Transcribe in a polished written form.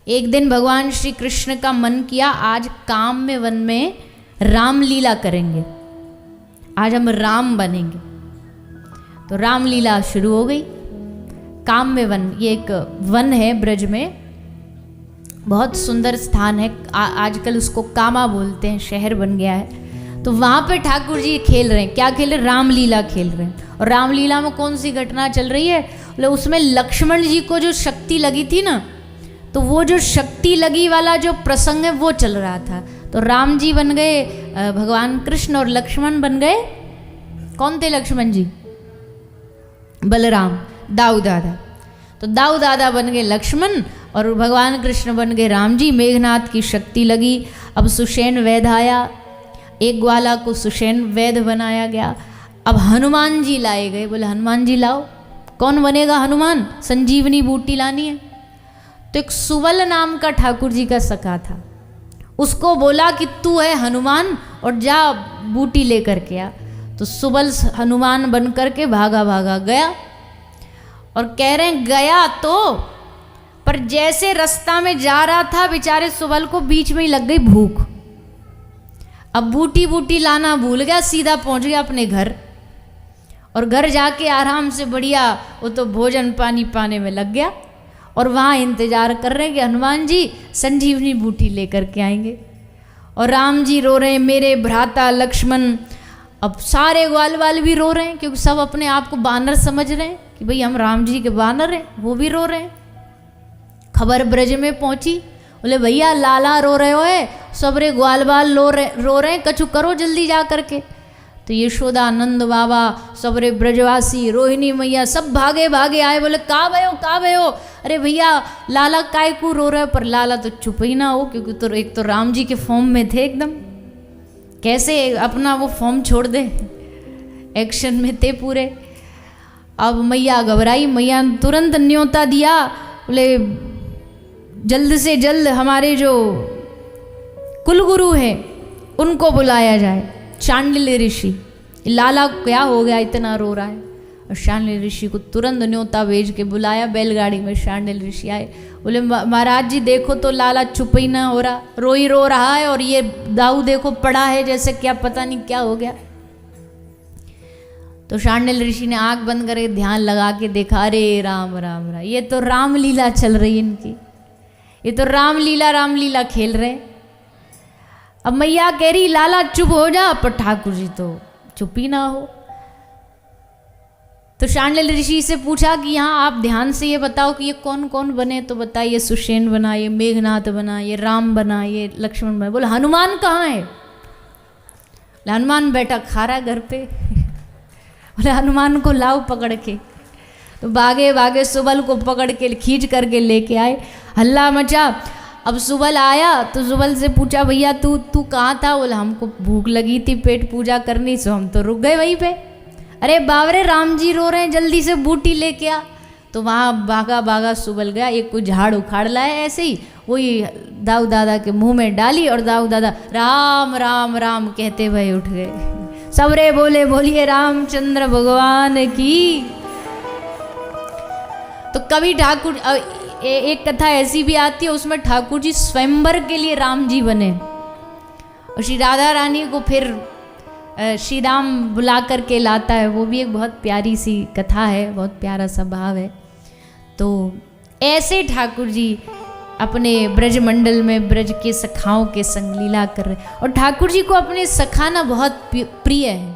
एक दिन भगवान श्री कृष्ण का मन किया आज काम में वन में रामलीला करेंगे, आज हम राम बनेंगे। तो रामलीला शुरू हो गई। काम में वन, ये एक वन है ब्रज में, बहुत सुंदर स्थान है। आजकल उसको कामा बोलते हैं, शहर बन गया है। तो वहाँ पे ठाकुर जी खेल रहे हैं। क्या खेल रहे हैं? रामलीला खेल रहे हैं। और रामलीला में कौन सी घटना चल रही है? बोले उसमें लक्ष्मण जी को जो शक्ति लगी थी ना, तो वो जो शक्ति लगी वाला जो प्रसंग है वो चल रहा था। तो राम जी बन गए भगवान कृष्ण और लक्ष्मण बन गए, कौन थे लक्ष्मण जी? बलराम, दाऊ दादा। तो दाऊ दादा बन गए लक्ष्मण और भगवान कृष्ण बन गए राम जी। मेघनाथ की शक्ति लगी। अब सुषेण वैद आया, एक ग्वाला को सुषेण वैद बनाया गया। अब हनुमान जी लाए गए। बोले हनुमान जी लाओ। कौन बनेगा हनुमान? संजीवनी बूटी लानी है। तो एक सुबल नाम का ठाकुर जी का सखा था, उसको बोला कि तू है हनुमान और जा बूटी लेकर के आ। तो सुबल हनुमान बन करके भागा भागा गया। और कह रहे हैं गया तो, पर जैसे रास्ता में जा रहा था बेचारे सुबल को बीच में ही लग गई भूख। अब बूटी बूटी लाना भूल गया, सीधा पहुंच गया अपने घर। और घर जाके आराम से बढ़िया वो तो भोजन पानी पाने में लग गया। और वहाँ इंतजार कर रहे हैं कि हनुमान जी संजीवनी बूटी लेकर के आएंगे। और राम जी रो रहे हैं, मेरे भ्राता लक्ष्मण। अब सारे ग्वाल वाल भी रो रहे हैं क्योंकि सब अपने आप को बानर समझ रहे हैं कि भाई हम राम जी के बानर हैं, वो भी रो रहे हैं। खबर ब्रज में पहुंची। बोले भैया लाला रो रहे हो, सबरे ग्वाल बाल रो रहे हैं, कछु करो जल्दी जा करके। तो यशोदा, नंद बाबा, सबरे ब्रजवासी, रोहिणी मैया सब भागे भागे आए। बोले का भयो? अरे भैया लाला काय को रो रहे हो? पर लाला तो चुप ही ना हो, क्योंकि तो एक तो राम जी के फॉर्म में थे एकदम, कैसे अपना वो फॉर्म छोड़ दे, एक्शन में थे पूरे। अब मैया घबराई, मैया ने तुरंत न्योता दिया। बोले जल्द से जल्द हमारे जो कुलगुरु हैं उनको बुलाया जाए, शांडिल्य ऋषि। लाला क्या हो गया इतना रो रहा है? और शांडिल्य ऋषि को तुरंत न्योता भेज के बुलाया। बैलगाड़ी में शांडिल्य ऋषि आए। बोले महाराज जी देखो तो लाला चुप ही ना हो रहा, रो रहा है। और ये दाऊ देखो पड़ा है जैसे क्या पता नहीं क्या हो गया। तो शांडिल्य ऋषि ने आंख बंद करके ध्यान लगा के देखा, अरे राम राम राम, ये तो रामलीला चल रही है इनकी, ये तो रामलीला खेल रहे। अब मैया कह रही लाला चुप हो जा, पर ठाकुर जी तो चुप ही ना हो। तो शांडिल्य ऋषि से पूछा कि यहाँ आप ध्यान से ये बताओ कि ये कौन कौन बने। तो बताइए सुषेण बना, ये मेघनाथ बना, ये राम बना, ये लक्ष्मण बना। बोले हनुमान कहाँ है? हनुमान बैठा खा रहा घर पे। बोले हनुमान को लाओ पकड़ के। तो भागे भागे सुबल को पकड़ के खींच करके लेके आए। हल्ला मचा। अब सुबल आया तो सुबल से पूछा भैया तू कहाँ था? बोला हमको भूख लगी थी पेट पूजा करनी, सो हम तो रुक गए वहीं पे। अरे बावरे राम जी रो रहे हैं, जल्दी से बूटी लेके आ। तो वहाँ भागा भागा सुबल गया, एक कोई झाड़ उखाड़ लाया ऐसे ही, वही दाऊ दादा के मुंह में डाली। और दाऊ दादा राम राम राम कहते हुए उठ गए। सबरे बोले बोलिए रामचंद्र भगवान की। तो कभी ठाकुर एक कथा ऐसी भी आती है, उसमें ठाकुर जी स्वयंवर के लिए राम जी बने और श्री राधा रानी को फिर श्री राम बुला करके लाता है। वो भी एक बहुत प्यारी सी कथा है, बहुत प्यारा सा भाव है। तो ऐसे ठाकुर जी अपने ब्रज मंडल में ब्रज के सखाओं के संग लीला कर रहे। और ठाकुर जी को अपने सखा ना बहुत प्रिय है।